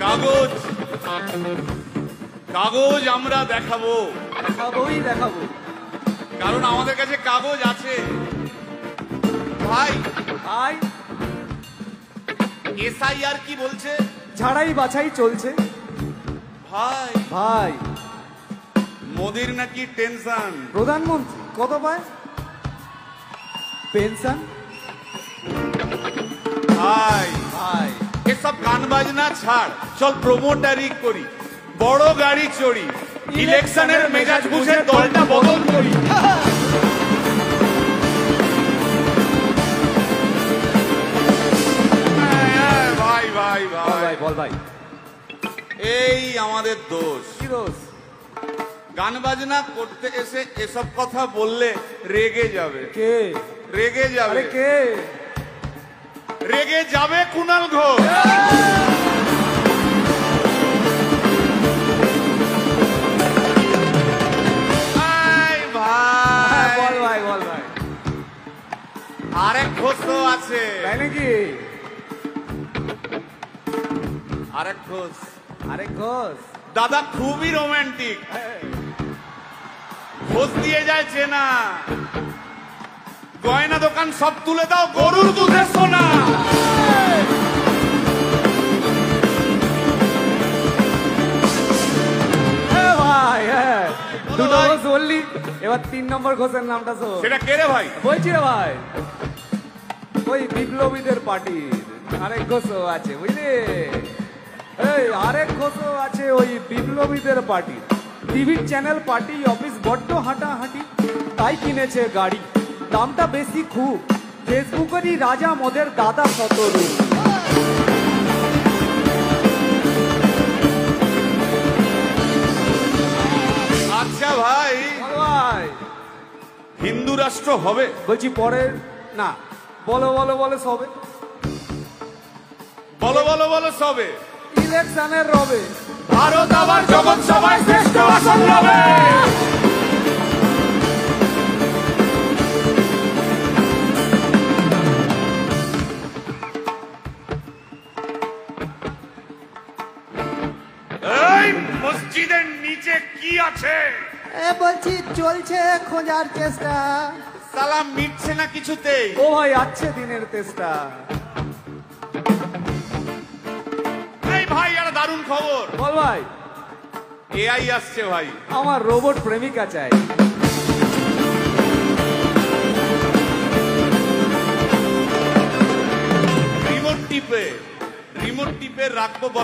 কাগজ কাগজ আমরা দেখাবো, দেখাবো, কারণ আমাদের কাছে কাগজ আছে। ভাই ভাই এসআইআর কি বলছে? ঝাড়াই বাছাই চলছে। ভাই ভাই মোদির নাকি টেনশন। প্রধানমন্ত্রী কত পায় পেনশন? ভাই ভাই এসব গান বাজনা ছাড়, চল প্রমোটারি করি, বড় গাড়ি চড়ি, ইলেকশনের মেজাজ বুঝে দলটা বদল করি। ভাই ভাই ভাই বল ভাই, এই আমাদের দোষ। কি দোষ? গান বাজনা করতে এসে এসব কথা বললে রেগে যাবে। কে রেগে যাবে? আরে কে রেগে যাবে? কুণাল ঘোষ। বল ভাই, বল ভাই। আরেক ঘোষ তো আছে। তাই নাকি? আরেক ঘোষ, আরেক ঘোষ দাদা খুবই রোমান্টিক, ঘোষ দিয়ে যায় চেনা, গয়না দোকান সব তুলে দাও, গরুর দুধের সোনা। ভাই দুটো ঘোষ বললি, এবার 3 নম্বর ঘোষের নামটা শোন। সেটা কে রে ভাই? বলছি রে ভাই, ওই বিপ্লবীদের পার্টির আরেক ঘোষও আছে, বুঝলি? এই আরেক ঘোষও আছে ওই বিপ্লবীদের পার্টি। টিভির চ্যানেল, পার্টি অফিস বড্ড হাঁটাহাঁটি, তাই কিনেছে গাড়ি, দামটা বেশি খুব, ফেসবুকেরই রাজা মদের দাদা শতরূপ। আচ্ছা ভাই, ভাই হিন্দু রাষ্ট্র হবে? বলছি পরে না, বলো বলো বলো সবে, বলো বলো বলো সবে, ইলেকশনের রবে ভারত আবার জগৎ সভায় শ্রেষ্ঠ আসন রবে। এই মসজিদের নিচে কি আছে? বলছি চলছে খোঁজার চেষ্টা। সালাম মিটছে না কিছুতেই। ও ভাই আছে দিনের চেষ্টা। এই ভাই একটা দারুণ খবর। বল ভাই। এআই আসছে ভাই। আমার রোবট প্রেমিকা চাই। রিমোট টিপে রাখবো বসে।